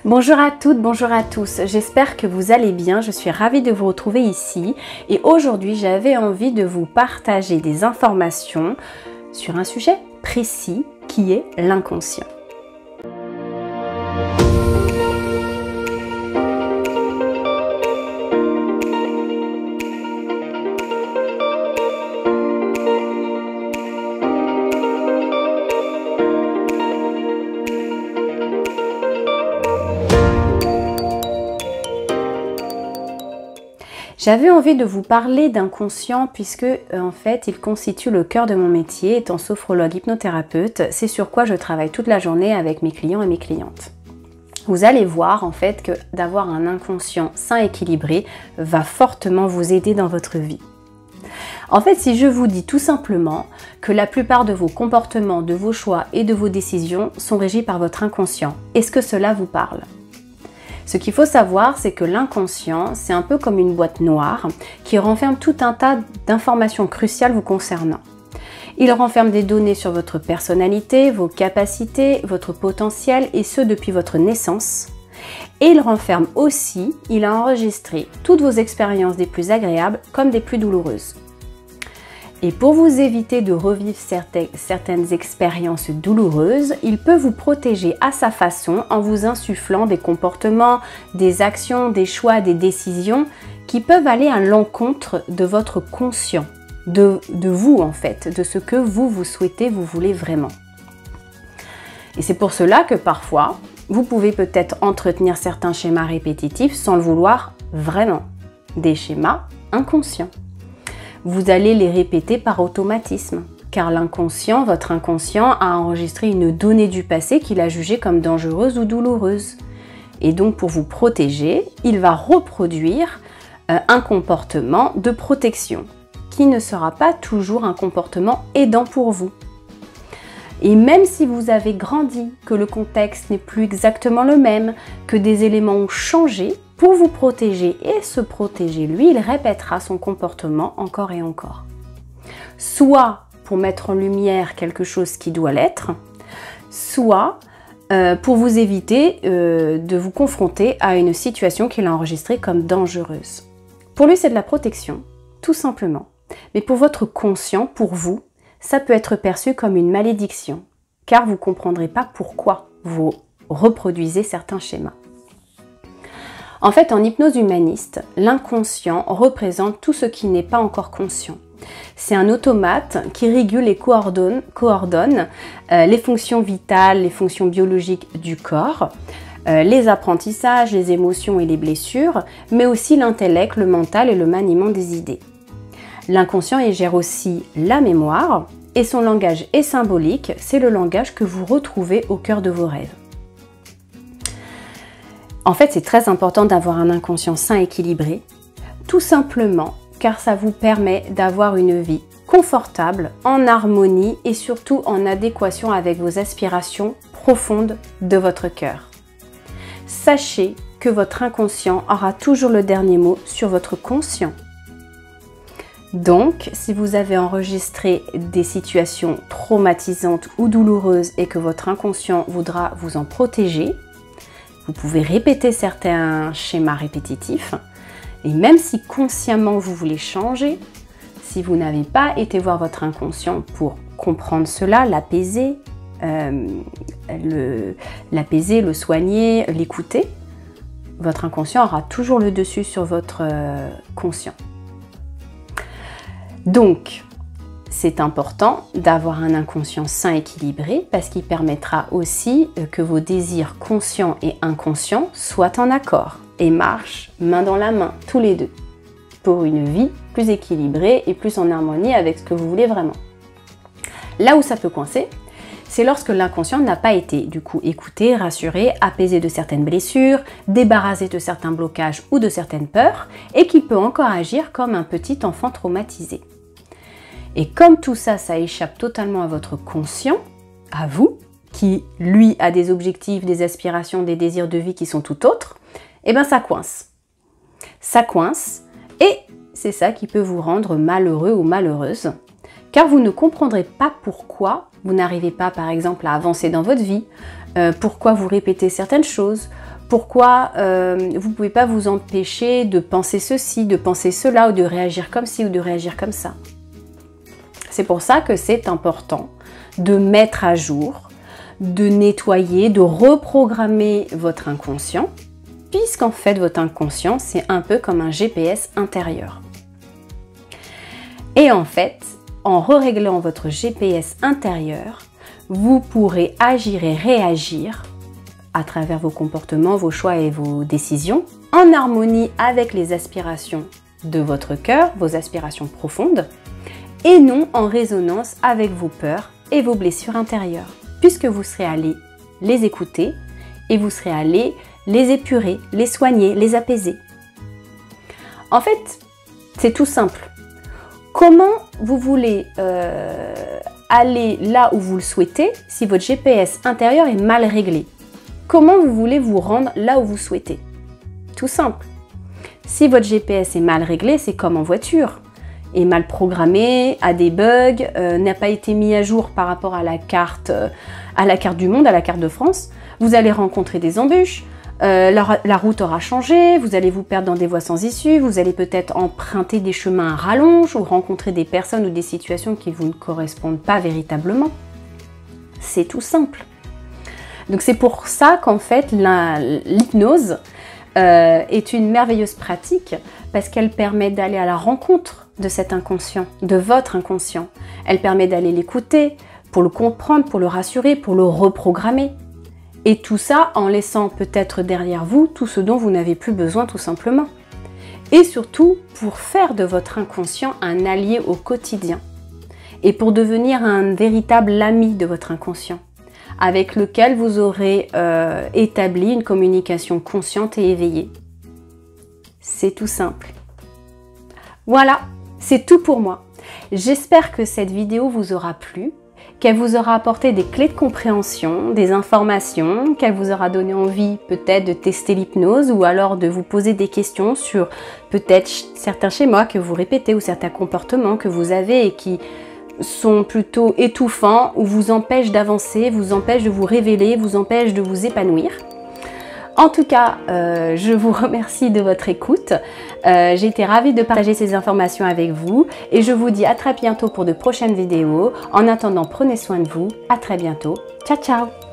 Bonjour à toutes, bonjour à tous, j'espère que vous allez bien, je suis ravie de vous retrouver ici et aujourd'hui j'avais envie de vous partager des informations sur un sujet précis qui est l'inconscient. J'avais envie de vous parler d'inconscient puisque en fait il constitue le cœur de mon métier étant sophrologue hypnothérapeute. C'est sur quoi je travaille toute la journée avec mes clients et mes clientes. Vous allez voir en fait que d'avoir un inconscient sain et équilibré va fortement vous aider dans votre vie. En fait, si je vous dis tout simplement que la plupart de vos comportements, de vos choix et de vos décisions sont régis par votre inconscient, est-ce que cela vous parle ? Ce qu'il faut savoir, c'est que l'inconscient, c'est un peu comme une boîte noire qui renferme tout un tas d'informations cruciales vous concernant. Il renferme des données sur votre personnalité, vos capacités, votre potentiel et ce depuis votre naissance. Et il renferme aussi, il a enregistré toutes vos expériences des plus agréables comme des plus douloureuses. Et pour vous éviter de revivre certaines expériences douloureuses, il peut vous protéger à sa façon en vous insufflant des comportements, des actions, des choix, des décisions qui peuvent aller à l'encontre de votre conscient, de vous en fait, de ce que vous souhaitez, vous voulez vraiment. Et c'est pour cela que parfois, vous pouvez peut-être entretenir certains schémas répétitifs sans le vouloir vraiment, des schémas inconscients. Vous allez les répéter par automatisme, car l'inconscient, votre inconscient, a enregistré une donnée du passé qu'il a jugée comme dangereuse ou douloureuse. Et donc pour vous protéger, il va reproduire un comportement de protection, qui ne sera pas toujours un comportement aidant pour vous. Et même si vous avez grandi, que le contexte n'est plus exactement le même, que des éléments ont changé, pour vous protéger et se protéger, lui, il répétera son comportement encore et encore. Soit pour mettre en lumière quelque chose qui doit l'être, soit pour vous éviter de vous confronter à une situation qu'il a enregistrée comme dangereuse. Pour lui, c'est de la protection, tout simplement. Mais pour votre conscient, pour vous, ça peut être perçu comme une malédiction, car vous ne comprendrez pas pourquoi vous reproduisez certains schémas. En fait, en hypnose humaniste, l'inconscient représente tout ce qui n'est pas encore conscient. C'est un automate qui régule et coordonne les fonctions vitales, les fonctions biologiques du corps, les apprentissages, les émotions et les blessures, mais aussi l'intellect, le mental et le maniement des idées. L'inconscient y gère aussi la mémoire et son langage est symbolique, c'est le langage que vous retrouvez au cœur de vos rêves. En fait, c'est très important d'avoir un inconscient sain et équilibré, tout simplement car ça vous permet d'avoir une vie confortable, en harmonie et surtout en adéquation avec vos aspirations profondes de votre cœur. Sachez que votre inconscient aura toujours le dernier mot sur votre conscient. Donc, si vous avez enregistré des situations traumatisantes ou douloureuses et que votre inconscient voudra vous en protéger, vous pouvez répéter certains schémas répétitifs et même si consciemment vous voulez changer, si vous n'avez pas été voir votre inconscient pour comprendre cela, l'apaiser, le soigner, l'écouter, votre inconscient aura toujours le dessus sur votre conscient. Donc, c'est important d'avoir un inconscient sain et équilibré parce qu'il permettra aussi que vos désirs conscients et inconscients soient en accord et marchent main dans la main, tous les deux, pour une vie plus équilibrée et plus en harmonie avec ce que vous voulez vraiment. Là où ça peut coincer, c'est lorsque l'inconscient n'a pas été du coup écouté, rassuré, apaisé de certaines blessures, débarrassé de certains blocages ou de certaines peurs et qu'il peut encore agir comme un petit enfant traumatisé. Et comme tout ça, ça échappe totalement à votre conscient, à vous, qui lui a des objectifs, des aspirations, des désirs de vie qui sont tout autres, et bien ça coince. Ça coince et c'est ça qui peut vous rendre malheureux ou malheureuse, car vous ne comprendrez pas pourquoi vous n'arrivez pas par exemple à avancer dans votre vie, pourquoi vous répétez certaines choses, Pourquoi vous ne pouvez pas vous empêcher de penser ceci, de penser cela, ou de réagir comme ci, ou de réagir comme ça. C'est pour ça que c'est important de mettre à jour, de nettoyer, de reprogrammer votre inconscient, puisqu'en fait, votre inconscient, c'est un peu comme un GPS intérieur. Et en fait, en réglant votre GPS intérieur, vous pourrez agir et réagir à travers vos comportements, vos choix et vos décisions, en harmonie avec les aspirations de votre cœur, vos aspirations profondes, et non en résonance avec vos peurs et vos blessures intérieures, puisque vous serez allé les écouter et vous serez allé les épurer, les soigner, les apaiser. En fait, c'est tout simple. Comment vous voulez aller là où vous le souhaitez si votre GPS intérieur est mal réglé? Comment vous voulez vous rendre là où vous souhaitez? Tout simple. Si votre GPS est mal réglé, c'est comme en voiture. Est mal programmé, a des bugs, n'a pas été mis à jour par rapport à la carte du monde, à la carte de France, vous allez rencontrer des embûches, la route aura changé, vous allez vous perdre dans des voies sans issue, vous allez peut-être emprunter des chemins à rallonge ou rencontrer des personnes ou des situations qui vous ne correspondent pas véritablement. C'est tout simple. Donc c'est pour ça qu'en fait l'hypnose est une merveilleuse pratique parce qu'elle permet d'aller à la rencontre de cet inconscient, de votre inconscient. Elle permet d'aller l'écouter, pour le comprendre, pour le rassurer, pour le reprogrammer. Et tout ça en laissant peut-être derrière vous tout ce dont vous n'avez plus besoin tout simplement. Et surtout pour faire de votre inconscient un allié au quotidien. Et pour devenir un véritable ami de votre inconscient, avec lequel vous aurez établi une communication consciente et éveillée. C'est tout simple. Voilà, c'est tout pour moi. J'espère que cette vidéo vous aura plu, qu'elle vous aura apporté des clés de compréhension, des informations, qu'elle vous aura donné envie peut-être de tester l'hypnose ou alors de vous poser des questions sur peut-être certains schémas que vous répétez ou certains comportements que vous avez et qui sont plutôt étouffants ou vous empêchent d'avancer, vous empêchent de vous révéler, vous empêchent de vous épanouir. En tout cas, je vous remercie de votre écoute. J'ai été ravie de partager ces informations avec vous et je vous dis à très bientôt pour de prochaines vidéos. En attendant, prenez soin de vous. À très bientôt. Ciao, ciao!